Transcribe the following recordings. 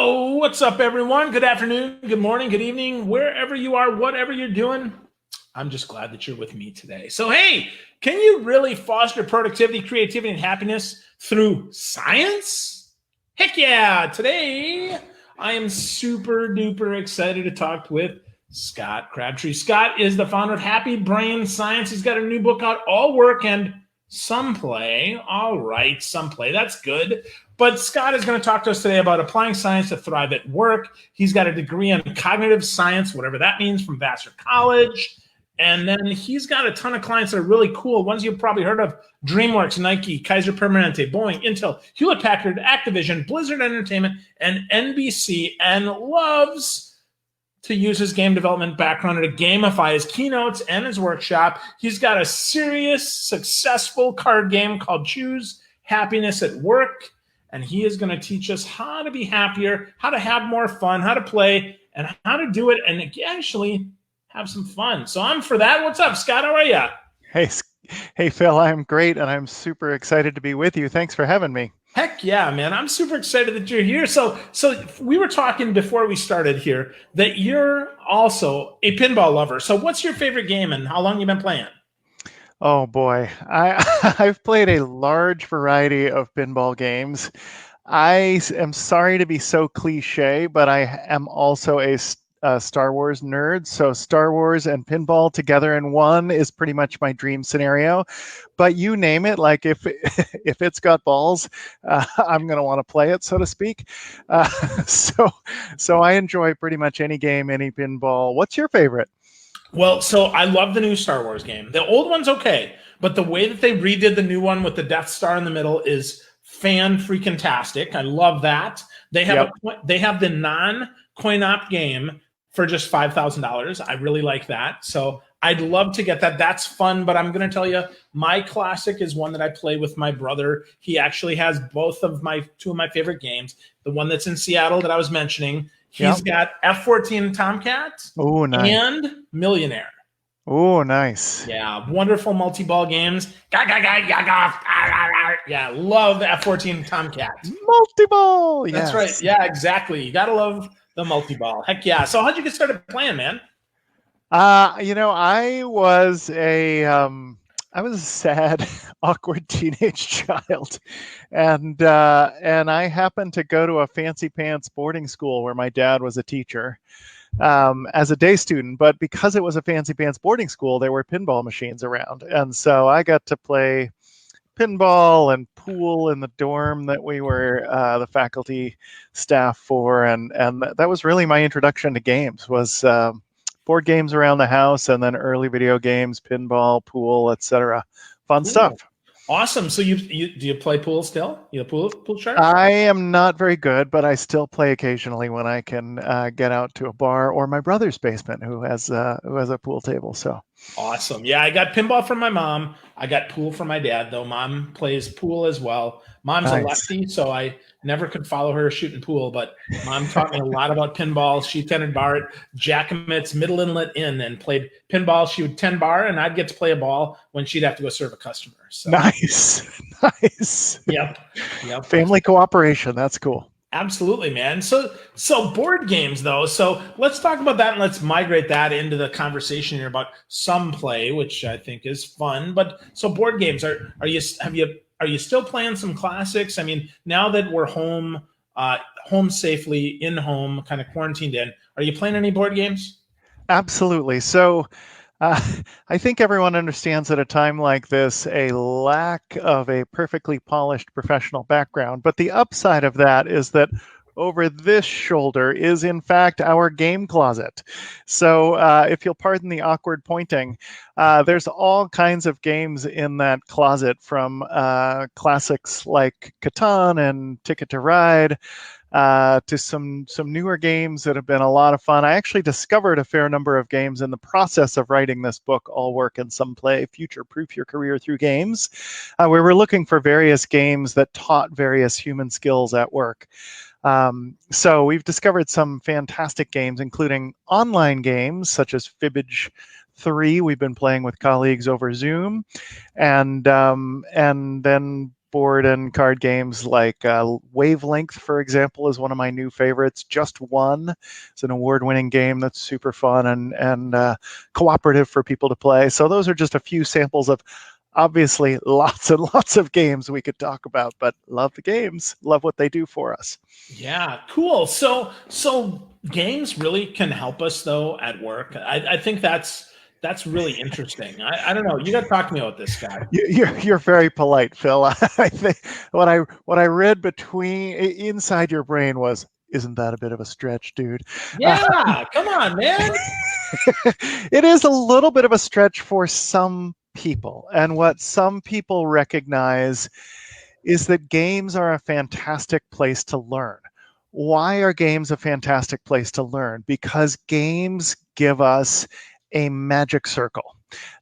What's up, everyone? Good afternoon, good morning, good evening, wherever you are, whatever you're doing. I'm just glad that you're with me today. So, hey, can you really foster productivity, creativity, and happiness through science? Heck yeah! Today, I am super duper excited to talk with Scott Crabtree. Scott is the founder of Happy Brain Science. He's got a new book out, All Work and Some Play. All right, some play. That's good. But Scott is going to talk to us today about applying science to thrive at work. He's got a degree in cognitive science, whatever that means, from Vassar College. And then he's got a ton of clients that are really cool. Ones you've probably heard of: DreamWorks, Nike, Kaiser Permanente, Boeing, Intel, Hewlett Packard, Activision, Blizzard Entertainment, and NBC, and loves to use his game development background to gamify his keynotes and his workshop. He's got a serious, successful card game called Choose Happiness at Work. And he is going to teach us how to be happier, how to have more fun, how to play, and how to do it and actually have some fun. So I'm for that. What's up, Scott? How are you? Hey, Phil, I'm great, and I'm super excited to be with you. Thanks for having me. Heck yeah, man. I'm super excited that you're here. So we were talking before we started here that you're also a pinball lover. So what's your favorite game and how long you been playing? Oh boy, I've played a large variety of pinball games. I am sorry to be so cliche, but I am also a Star Wars nerd. So Star Wars and pinball together in one is pretty much my dream scenario. But you name it, like if it's got balls, I'm going to want to play it, so to speak. So I enjoy pretty much any game, any pinball. What's your favorite? Well, so I love the new Star Wars game. The old one's okay, but the way that they redid the new one with the Death Star in the middle is fan-freaking-tastic. I love that. They have they have the non-coin op game for just $5,000. I really like that. So I'd love to get that. That's fun, but I'm going to tell you, my classic is one that I play with my brother. He actually has two of my favorite games. The one that's in Seattle that I was mentioning. He's got F-14 Tomcat and Millionaire. Oh, nice. Yeah, wonderful multi-ball games. Yeah, love F-14 Tomcat. Multi-ball, yes. That's right. Yeah, exactly. You got to love the multi-ball. Heck yeah. So how'd you get started playing, man? I was a sad, awkward teenage child, and I happened to go to a fancy pants boarding school where my dad was a teacher as a day student. But because it was a fancy pants boarding school, there were pinball machines around, and so I got to play pinball and pool in the dorm that we were the faculty staff for, and that was really my introduction to games. Was board games around the house, and then early video games, pinball, pool, etc. Fun stuff. Awesome. So do you play pool still? You a pool shark? I am not very good, but I still play occasionally when I can get out to a bar or my brother's basement, who has a pool table. So awesome. Yeah, I got pinball from my mom. I got pool from my dad, though. Mom plays pool as well. Mom's a lefty, so I never could follow her shooting pool, but Mom taught me a lot about pinball. She attended bar at Jackamet's Middle Inlet Inn and played pinball. She would 10 bar, and I'd get to play a ball when she'd have to go serve a customer. So. Nice. Yep. Family cooperation. That's cool. Absolutely, man. So board games, though. So let's talk about that, and let's migrate that into the conversation here about some play, which I think is fun. But so board games, are you still playing some classics? I mean, now that we're home safely, in home, kind of quarantined in, are you playing any board games? Absolutely. So I think everyone understands at a time like this a lack of a perfectly polished professional background. But the upside of that is that over this shoulder is, in fact, our game closet. So if you'll pardon the awkward pointing, there's all kinds of games in that closet, from classics like Catan and Ticket to Ride, to some newer games that have been a lot of fun. I actually discovered a fair number of games in the process of writing this book, All Work and Some Play, Future-Proof Your Career Through Games, where we're looking for various games that taught various human skills at work. So we've discovered some fantastic games, including online games such as Fibbage 3 we've been playing with colleagues over Zoom, and then board and card games like Wavelength, for example, is one of my new favorites. Just One. It's an award-winning game that's super fun and cooperative for people to play. So those are just a few samples of obviously lots and lots of games we could talk about, but love the games, love what they do for us. Yeah, cool. So games really can help us though at work. I think that's really interesting. I don't know. You got to talk to me about this, Scott. You're very polite, Phil. I think what I read between inside your brain was, isn't that a bit of a stretch, dude? Yeah, come on, man. It is a little bit of a stretch for some people, and what some people recognize is that games are a fantastic place to learn. Why are games a fantastic place to learn? Because games give us a magic circle.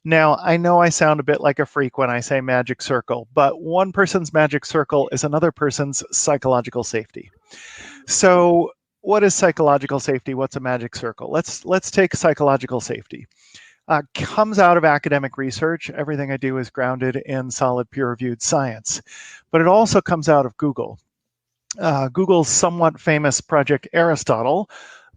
Now, I know I sound a bit like a freak when I say magic circle, but one person's magic circle is another person's psychological safety. So, what is psychological safety? What's a magic circle? Let's take psychological safety. Comes out of academic research. Everything I do is grounded in solid peer-reviewed science. But it also comes out of Google. Google's somewhat famous Project Aristotle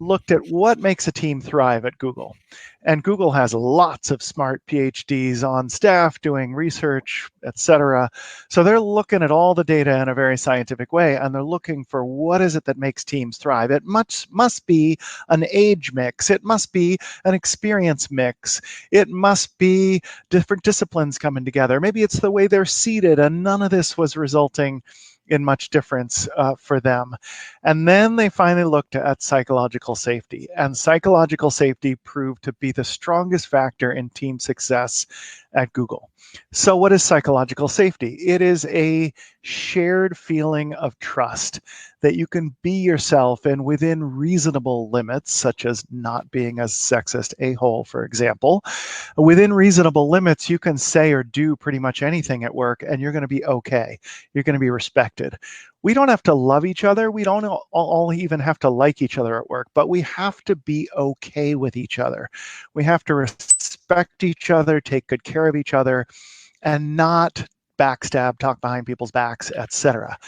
looked at what makes a team thrive at Google. And Google has lots of smart PhDs on staff doing research, etc. So they're looking at all the data in a very scientific way, and they're looking for what is it that makes teams thrive. It must be an age mix. It must be an experience mix. It must be different disciplines coming together. Maybe it's the way they're seated, and none of this was resulting in much difference for them. And then they finally looked at psychological safety, and psychological safety proved to be the strongest factor in team success at Google. So what is psychological safety? It is a shared feeling of trust that you can be yourself and within reasonable limits, such as not being a sexist a-hole, for example. Within reasonable limits, you can say or do pretty much anything at work and you're going to be okay. You're going to be respected. We don't have to love each other. We don't all even have to like each other at work, but we have to be okay with each other. We have to respect each other, take good care of each other, and not backstab, talk behind people's backs, etc.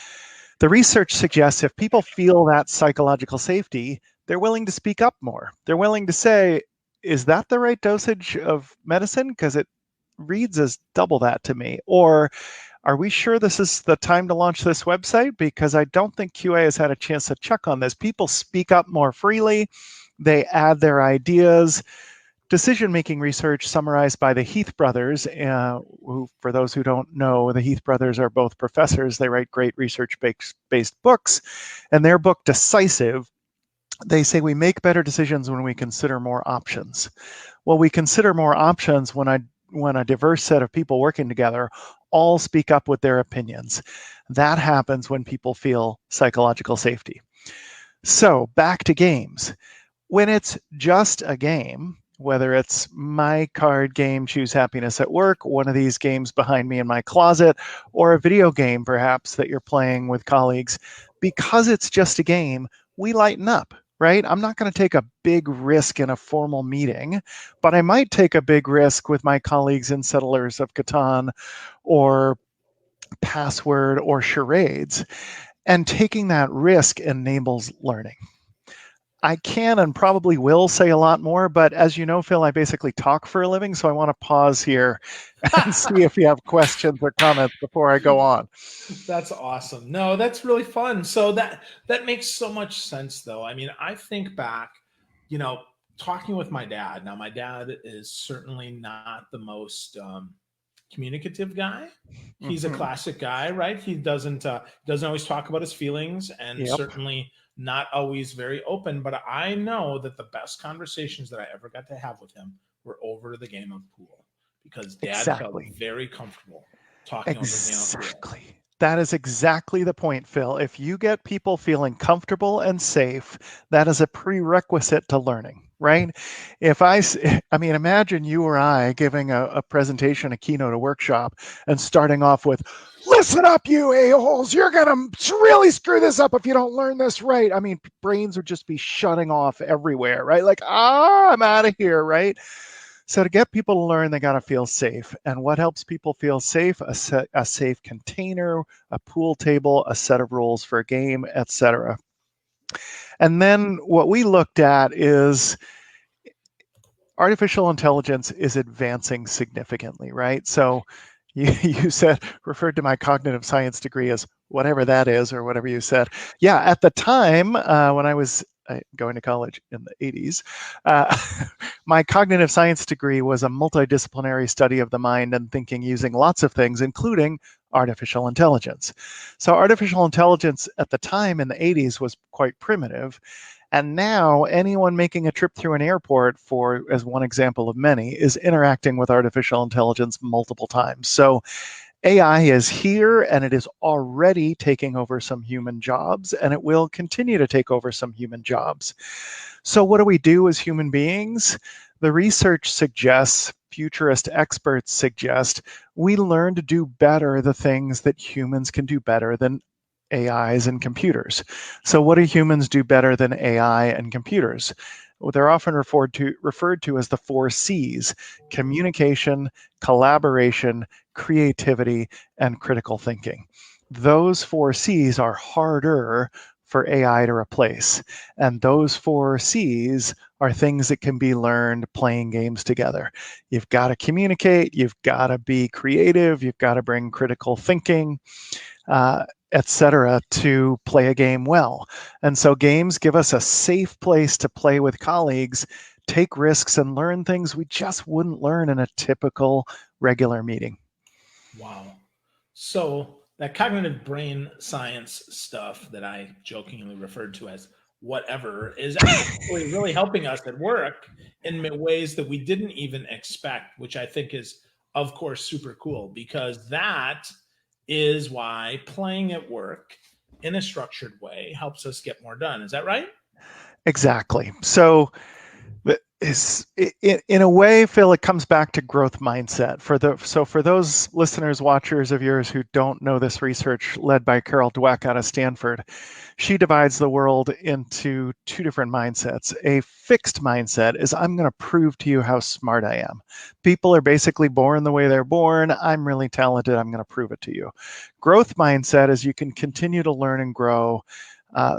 The research suggests if people feel that psychological safety, they're willing to speak up more. They're willing to say, is that the right dosage of medicine? Because it reads as double that to me. Or are we sure this is the time to launch this website? Because I don't think QA has had a chance to check on this. People speak up more freely. They add their ideas. Decision-making research summarized by the Heath brothers, who, for those who don't know, the Heath brothers are both professors. They write great research-based books. And their book, Decisive, they say we make better decisions when we consider more options. Well, we consider more options when a diverse set of people working together all speak up with their opinions. That happens when people feel psychological safety. So back to games. When it's just a game, whether it's my card game, Choose Happiness at Work, one of these games behind me in my closet, or a video game perhaps that you're playing with colleagues, because it's just a game, we lighten up. Right? I'm not going to take a big risk in a formal meeting, but I might take a big risk with my colleagues in Settlers of Catan or Password or Charades. And taking that risk enables learning. I can and probably will say a lot more, but as you know, Phil, I basically talk for a living, so I want to pause here and see if you have questions or comments before I go on. That's awesome. No, that's really fun. So that makes so much sense, though. I mean, I think back, talking with my dad. Now, my dad is certainly not the most communicative guy. He's a classic guy, right? He doesn't always talk about his feelings, and certainly not always very open. But I know that the best conversations that I ever got to have with him were over the game of pool, because Dad felt very comfortable talking over the game of pool. That is exactly the point, Phil. If you get people feeling comfortable and safe, that is a prerequisite to learning, right? Imagine you or I giving a presentation, a keynote, a workshop, and starting off with, listen up, you a-holes, you're going to really screw this up if you don't learn this right. I mean, brains would just be shutting off everywhere, right? Like, I'm out of here, right? So to get people to learn, they got to feel safe. And what helps people feel safe? A safe container, a pool table, a set of rules for a game, etc. And then what we looked at is artificial intelligence is advancing significantly, right? So you said, referred to my cognitive science degree as whatever that is, or whatever you said. Yeah, at the time when I was going to college in the 80s, my cognitive science degree was a multidisciplinary study of the mind and thinking using lots of things, including artificial intelligence. So artificial intelligence at the time in the 80s was quite primitive. And now anyone making a trip through an airport, for as one example of many, is interacting with artificial intelligence multiple times. So AI is here, and it is already taking over some human jobs, and it will continue to take over some human jobs. So what do we do as human beings? The research suggests, futurist experts suggest, we learn to do better the things that humans can do better than AIs and computers. So what do humans do better than AI and computers? Well, they're often referred to as the 4 C's: communication, collaboration, creativity, and critical thinking. Those 4 C's are harder for AI to replace. And those 4 C's are things that can be learned playing games together. You've got to communicate, you've got to be creative, you've got to bring critical thinking, etc., to play a game well. And so games give us a safe place to play with colleagues, take risks, and learn things we just wouldn't learn in a typical regular meeting. Wow. So that cognitive brain science stuff that I jokingly referred to as whatever is actually really helping us at work in ways that we didn't even expect, which I think is, of course, super cool, because that is why playing at work in a structured way helps us get more done. Is that right? Exactly. So in a way, Phil, it comes back to growth mindset. For those listeners, watchers of yours who don't know this research led by Carol Dweck out of Stanford, she divides the world into 2 different mindsets. A fixed mindset is, I'm going to prove to you how smart I am. People are basically born the way they're born. I'm really talented. I'm going to prove it to you. Growth mindset is, you can continue to learn and grow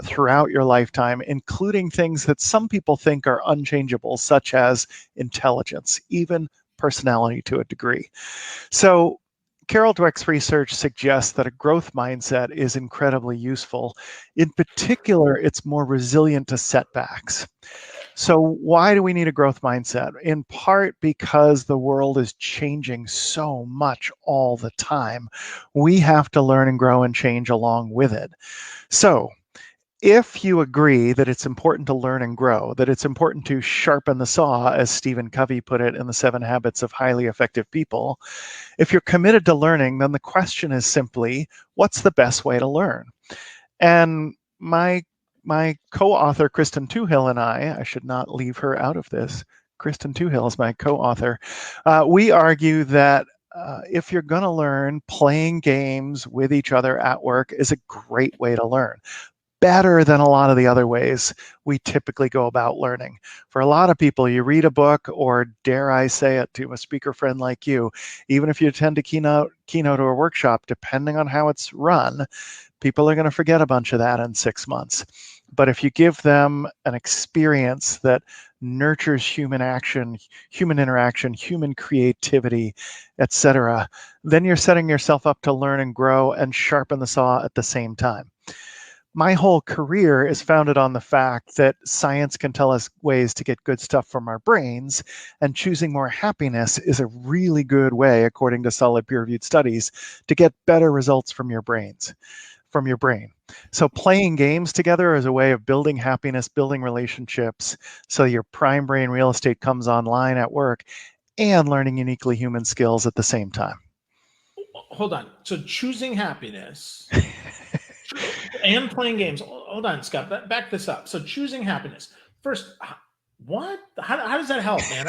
throughout your lifetime, including things that some people think are unchangeable, such as intelligence, even personality to a degree. So Carol Dweck's research suggests that a growth mindset is incredibly useful. In particular, it's more resilient to setbacks. So why do we need a growth mindset? In part because the world is changing so much all the time. We have to learn and grow and change along with it. So if you agree that it's important to learn and grow, that it's important to sharpen the saw, as Stephen Covey put it in the 7 Habits of Highly Effective People, if you're committed to learning, then the question is simply, what's the best way to learn? And my co-author, Kristen Toohill, and I should not leave her out of this. Kristen Toohill is my co-author. We argue that if you're going to learn, playing games with each other at work is a great way to learn. Better than a lot of the other ways we typically go about learning. For a lot of people, you read a book, or dare I say it to a speaker friend like you, even if you attend a keynote or a workshop, depending on how it's run, people are going to forget a bunch of that in 6 months. But if you give them an experience that nurtures human action, human interaction, human creativity, etc., then you're setting yourself up to learn and grow and sharpen the saw at the same time. My whole career is founded on the fact that science can tell us ways to get good stuff from our brains, and choosing more happiness is a really good way, according to solid peer-reviewed studies, to get better results from your brain. So playing games together is a way of building happiness, building relationships, so your prime brain real estate comes online at work, and learning uniquely human skills at the same time. Hold on. So choosing happiness and playing games. Hold on, Scott. Back this up. So choosing happiness first. What? How does that help, man?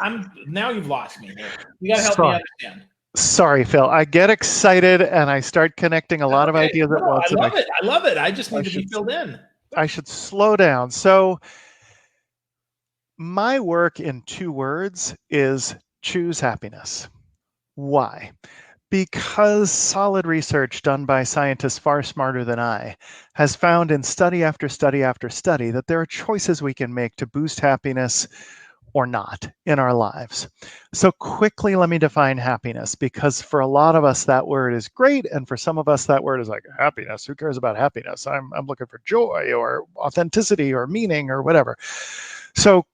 I'm now you've lost me here. You got to help me understand. Sorry, Phil. I get excited and I start connecting a lot of ideas at once. I love it. I love it. I love it. I just need to be filled in. I should slow down. So My work in 2 words is choose happiness. Why? Because solid research done by scientists far smarter than I has found in study after study after study that there are choices we can make to boost happiness or not in our lives. So quickly, let me define happiness, because for a lot of us that word is great, and for some of us that word is like, happiness, who cares about happiness? I'm looking for joy or authenticity or meaning or whatever. So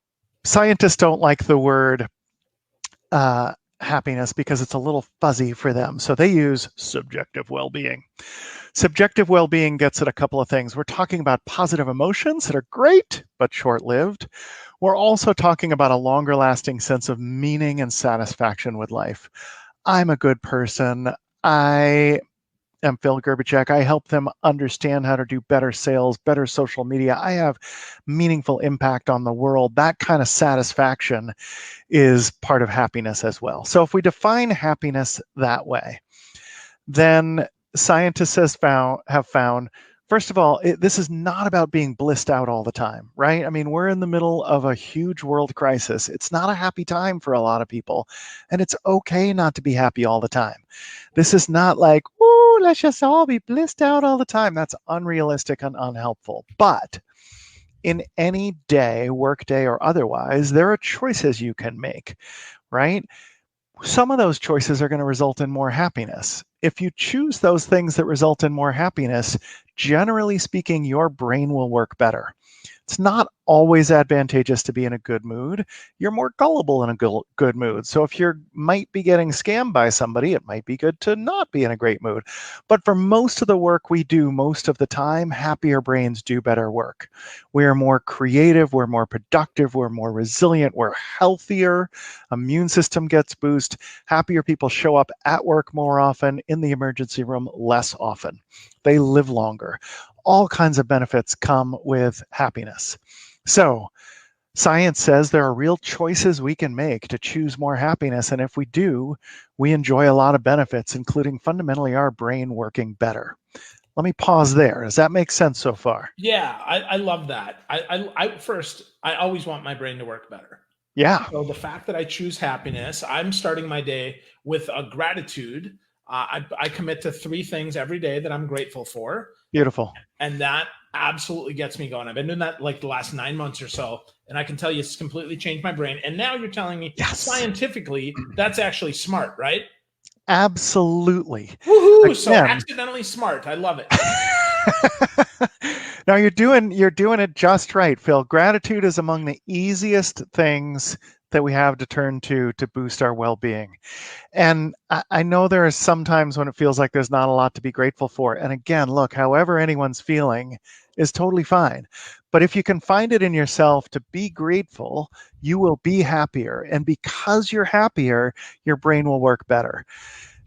scientists don't like the word happiness because it's a little fuzzy for them. So they use subjective well-being. Subjective well-being gets at a couple of things. We're talking about positive emotions that are great, but short-lived. We're also talking about a longer lasting sense of meaning and satisfaction with life. I'm a good person. I am Phil Gerbicek. I help them understand how to do better sales, better social media. I have meaningful impact on the world. That kind of satisfaction is part of happiness as well. So if we define happiness that way, then scientists have found, first of all, this is not about being blissed out all the time, right? I mean, we're in the middle of a huge world crisis. It's not a happy time for a lot of people, and it's okay not to be happy all the time. This is not like, ooh, let's just all be blissed out all the time. That's unrealistic and unhelpful. But in any day, work day or otherwise, there are choices you can make, right? Some of those choices are going to result in more happiness. If you choose those things that result in more happiness, generally speaking, your brain will work better. It's not always advantageous to be in a good mood. You're more gullible in a good mood. So if you might be getting scammed by somebody, it might be good to not be in a great mood. But for most of the work we do most of the time, happier brains do better work. We are more creative, we're more productive, we're more resilient, we're healthier, immune system gets boosted, happier people show up at work more often, in the emergency room less often. They live longer. All kinds of benefits come with happiness. So science says there are real choices we can make to choose more happiness. And if we do, we enjoy a lot of benefits, including fundamentally our brain working better. Let me pause there. Does that make sense so far? Yeah, I love that. I always want my brain to work better. Yeah. So the fact that I choose happiness, I'm starting my day with a gratitude. I commit to 3 things every day that I'm grateful for. Beautiful. And that absolutely gets me going. I've been doing that like the last 9 months or so. And I can tell you it's completely changed my brain. And now you're telling me scientifically that's actually smart, right? Absolutely. Woohoo! So accidentally smart. I love it. Now you're doing it just right, Phil. Gratitude is among the easiest things that we have to turn to boost our well-being. And I know there are some times when it feels like there's not a lot to be grateful for. And again, look, however anyone's feeling is totally fine. But if you can find it in yourself to be grateful, you will be happier. And because you're happier, your brain will work better.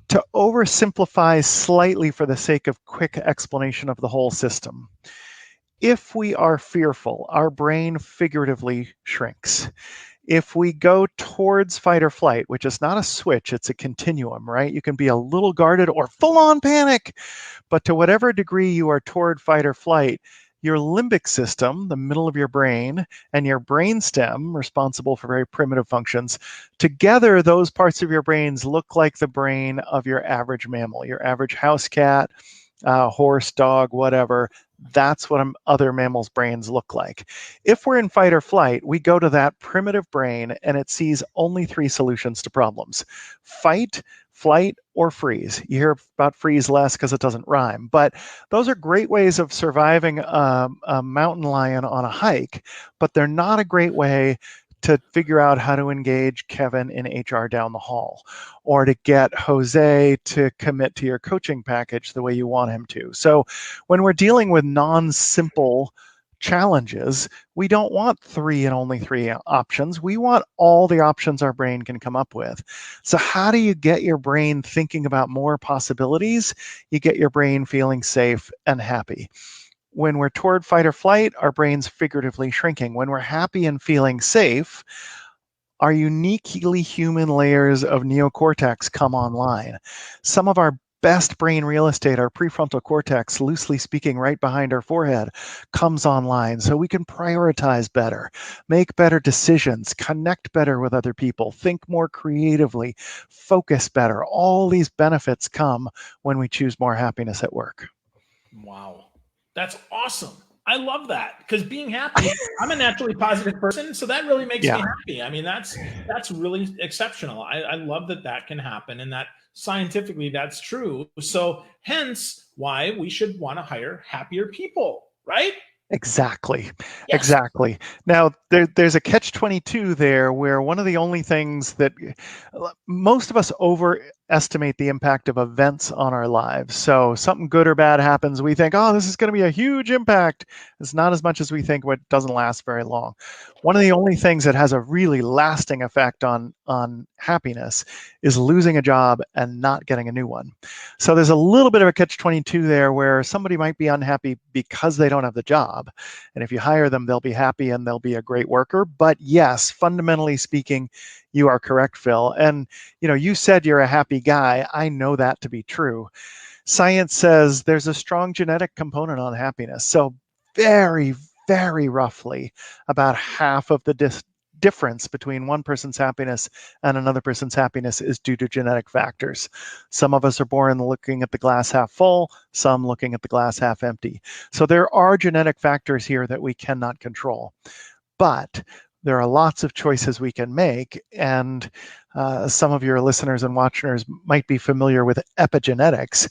To oversimplify slightly for the sake of quick explanation of the whole system, if we are fearful, our brain figuratively shrinks. If we go towards fight or flight, which is not a switch, it's a continuum, right? You can be a little guarded or full on panic, but to whatever degree you are toward fight or flight, your limbic system, the middle of your brain, and your brainstem, responsible for very primitive functions, together those parts of your brains look like the brain of your average mammal, your average house cat, horse, dog, whatever. That's what other mammals' brains look like. If we're in fight or flight, we go to that primitive brain and it sees only 3 solutions to problems: fight, flight, or freeze. You hear about freeze less because it doesn't rhyme, but those are great ways of surviving a mountain lion on a hike, but they're not a great way to figure out how to engage Kevin in HR down the hall, or to get Jose to commit to your coaching package the way you want him to. So when we're dealing with non-simple challenges, we don't want 3 and only 3 options. We want all the options our brain can come up with. So how do you get your brain thinking about more possibilities? You get your brain feeling safe and happy. When we're toward fight or flight, our brain's figuratively shrinking. When we're happy and feeling safe, our uniquely human layers of neocortex come online. Some of our best brain real estate, our prefrontal cortex, loosely speaking, right behind our forehead, comes online. So we can prioritize better, make better decisions, connect better with other people, think more creatively, focus better. All these benefits come when we choose more happiness at work. Wow. That's awesome. I love that because being happy, I'm a naturally positive person, so that really makes me Yeah, happy. I mean, that's really exceptional. I love that that can happen and that scientifically that's true. So hence why we should want to hire happier people, right? exactly. Yes. Exactly. Now, there's a catch-22 there where one of the only things that most of us overestimate the impact of events on our lives. So something good or bad happens, we think, oh, this is going to be a huge impact. It's not as much as we think, what doesn't last very long. One of the only things that has a really lasting effect on happiness is losing a job and not getting a new one. So there's a little bit of a catch-22 there where somebody might be unhappy because they don't have the job. And if you hire them, they'll be happy and they'll be a great worker. But yes, fundamentally speaking, you are correct, Phil. And you said you're a happy guy. I know that to be true. Science says there's a strong genetic component on happiness. So very, very roughly, about half of the difference between one person's happiness and another person's happiness is due to genetic factors. Some of us are born looking at the glass half full, some looking at the glass half empty. So there are genetic factors here that we cannot control. But there are lots of choices we can make. And some of your listeners and watchers might be familiar with epigenetics.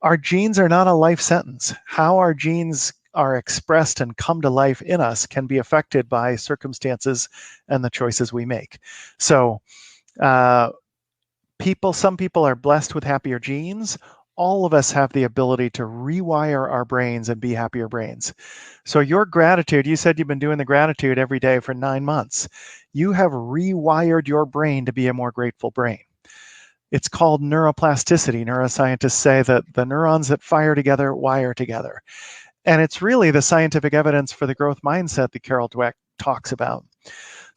Our genes are not a life sentence. How our genes are expressed and come to life in us can be affected by circumstances and the choices we make. So some people are blessed with happier genes. All of us have the ability to rewire our brains and be happier brains. So your gratitude, you said you've been doing the gratitude every day for 9 months. You have rewired your brain to be a more grateful brain. It's called neuroplasticity. Neuroscientists say that the neurons that fire together wire together. And it's really the scientific evidence for the growth mindset that Carol Dweck talks about.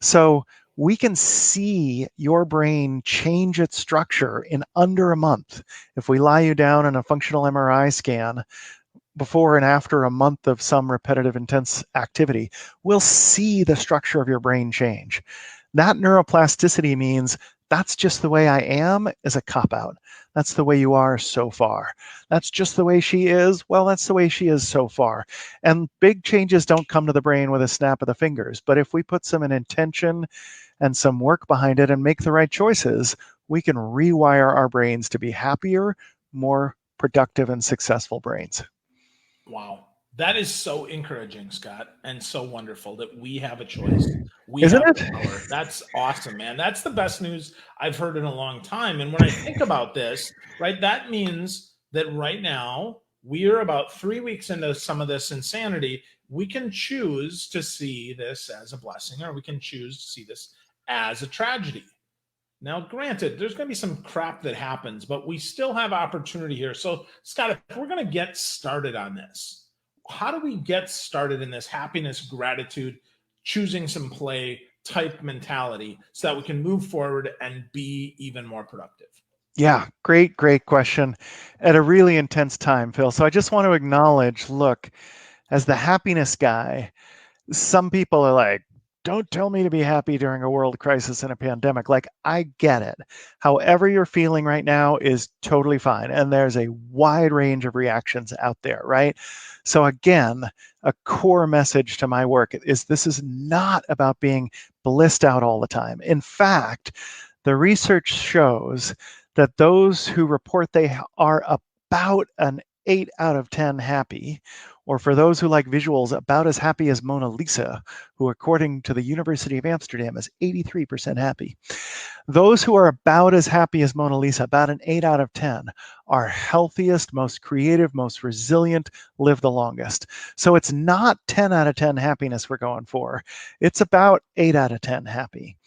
So we can see your brain change its structure in under a month. If we lie you down in a functional MRI scan before and after a month of some repetitive intense activity, we'll see the structure of your brain change. That neuroplasticity means that's just the way I am is a cop-out. That's the way you are so far. That's just the way she is. Well, that's the way she is so far. And big changes don't come to the brain with a snap of the fingers. But if we put some intention and some work behind it and make the right choices, we can rewire our brains to be happier, more productive, and successful brains. Wow. That is so encouraging, Scott, and so wonderful that we have a choice. We Isn't have it? the power. That's awesome, man. That's the best news I've heard in a long time. And when I think about this, right, that means that right now we are about 3 weeks into some of this insanity. We can choose to see this as a blessing, or we can choose to see this as a tragedy. Now, granted, there's going to be some crap that happens, but we still have opportunity here. So, Scott, if we're going to get started on this, how do we get started in this happiness, gratitude, choosing some play type mentality so that we can move forward and be even more productive? Yeah, great question. At a really intense time, Phil. So I just want to acknowledge, look, as the happiness guy, some people are like, don't tell me to be happy during a world crisis and a pandemic. Like, I get it. However you're feeling right now is totally fine. And there's a wide range of reactions out there, right? So again, a core message to my work is this is not about being blissed out all the time. In fact, the research shows that those who report they are about an 8 out of 10 happy, or for those who like visuals, about as happy as Mona Lisa, who according to the University of Amsterdam is 83% happy. Those who are about as happy as Mona Lisa, about an 8 out of 10, are healthiest, most creative, most resilient, live the longest. So it's not 10 out of 10 happiness we're going for. It's about 8 out of 10 happy.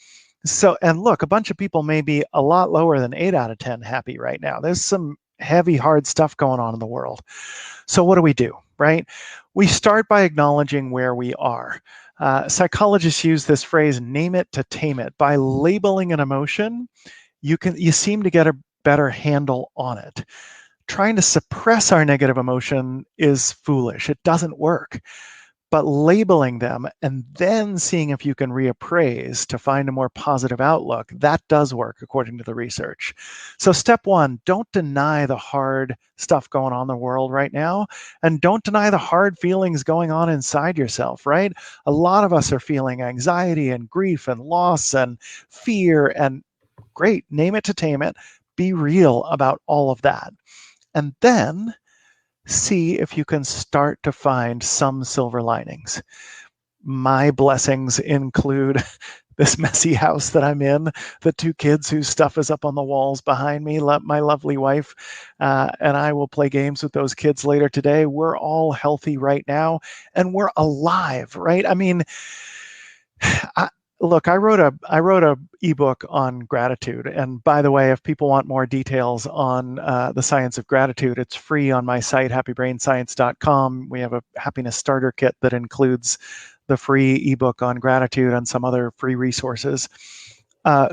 So, and look, a bunch of people may be a lot lower than 8 out of 10 happy right now. There's some heavy, hard stuff going on in the world. So what do, right? We start by acknowledging where we are. Psychologists use this phrase, name it to tame it. By labeling an emotion, you seem to get a better handle on it. trying to suppress our negative emotion is foolish. It doesn't work. But labeling them and then seeing if you can reappraise to find a more positive outlook, that does work according to the research. So step one, don't deny the hard stuff going on in the world right now, and don't deny the hard feelings going on inside yourself, right? A lot of us are feeling anxiety and grief and loss and fear, and great, name it to tame it. Be real about all of that. And then see if you can start to find some silver linings. My blessings include this messy house that I'm in, the 2 kids whose stuff is up on the walls behind me, my lovely wife, and I will play games with those kids later today. We're all healthy right now, and we're alive, right? I mean, look, I wrote a ebook on gratitude, and by the way, if people want more details on the science of gratitude, it's free on my site, happybrainscience.com. We have a happiness starter kit that includes the free ebook on gratitude and some other free resources.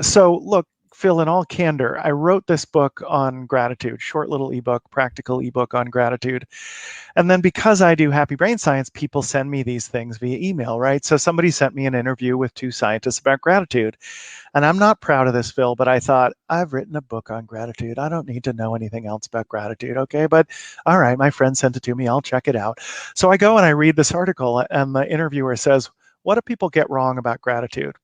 So look, Phil, in all candor, I wrote this book on gratitude, short little ebook, practical ebook on gratitude. And then because I do Happy Brain Science, people send me these things via email, right? So somebody sent me an interview with 2 scientists about gratitude. And I'm not proud of this, Phil, but I thought, I've written a book on gratitude. I don't need to know anything else about gratitude, okay? But all right, my friend sent it to me. I'll check it out. So I go and I read this article, and the interviewer says, what do people get wrong about gratitude?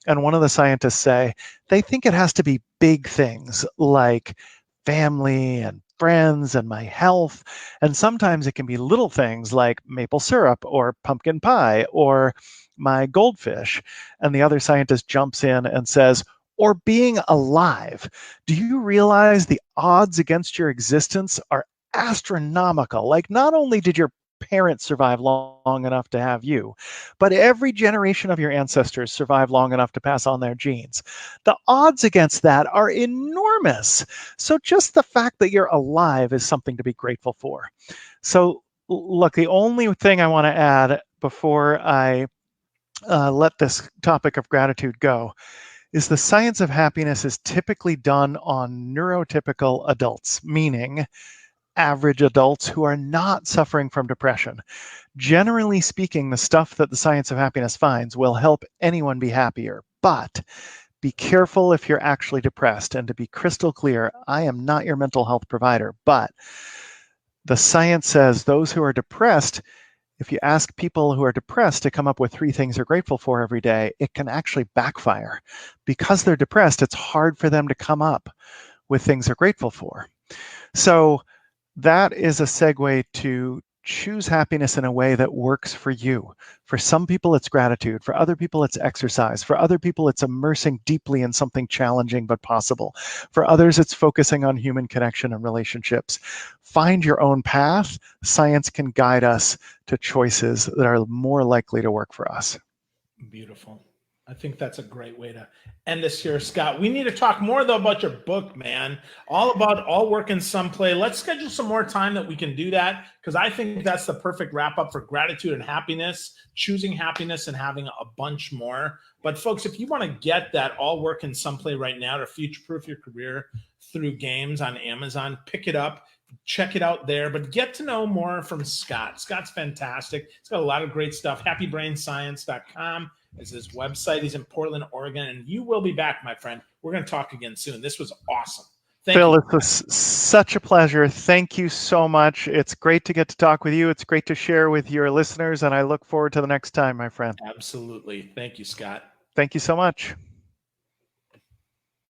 And one of the scientists say, they think it has to be big things like family and friends and my health. And sometimes it can be little things like maple syrup or pumpkin pie or my goldfish. And the other scientist jumps in and says, or being alive. Do you realize the odds against your existence are astronomical? Like, not only did your parents survive long enough to have you, but every generation of your ancestors survived long enough to pass on their genes. The odds against that are enormous. So just the fact that you're alive is something to be grateful for. So look, the only thing I want to add before I let this topic of gratitude go is the science of happiness is typically done on neurotypical adults, meaning average adults who are not suffering from depression. Generally speaking, the stuff that the science of happiness finds will help anyone be happier, but be careful if you're actually depressed. And to be crystal clear, I am not your mental health provider, but the science says those who are depressed, if you ask people who are depressed to come up with 3 things they're grateful for every day, it can actually backfire. Because they're depressed, it's hard for them to come up with things they're grateful for. So that is a segue to choose happiness in a way that works for you. For some people, it's gratitude. For other people, it's exercise. For other people, it's immersing deeply in something challenging but possible. For others, it's focusing on human connection and relationships. Find your own path. Science can guide us to choices that are more likely to work for us. Beautiful. I think that's a great way to end this here, Scott. We need to talk more, though, about your book, man. All about all work and some play. Let's schedule some more time that we can do that, because I think that's the perfect wrap up for gratitude and happiness, choosing happiness and having a bunch more. But folks, if you want to get that all work and some play right now to future-proof your career through games on Amazon, pick it up. Check it out there, but get to know more from Scott. Scott's fantastic. He's got a lot of great stuff. happybrainscience.com is his website. He's in Portland, Oregon, and you will be back, my friend. We're going to talk again soon. This was awesome. Thank Phil, you. it was such a pleasure. Thank you so much. It's great to get to talk with you. It's great to share with your listeners, and I look forward to the next time, my friend. Absolutely. Thank you, Scott. Thank you so much.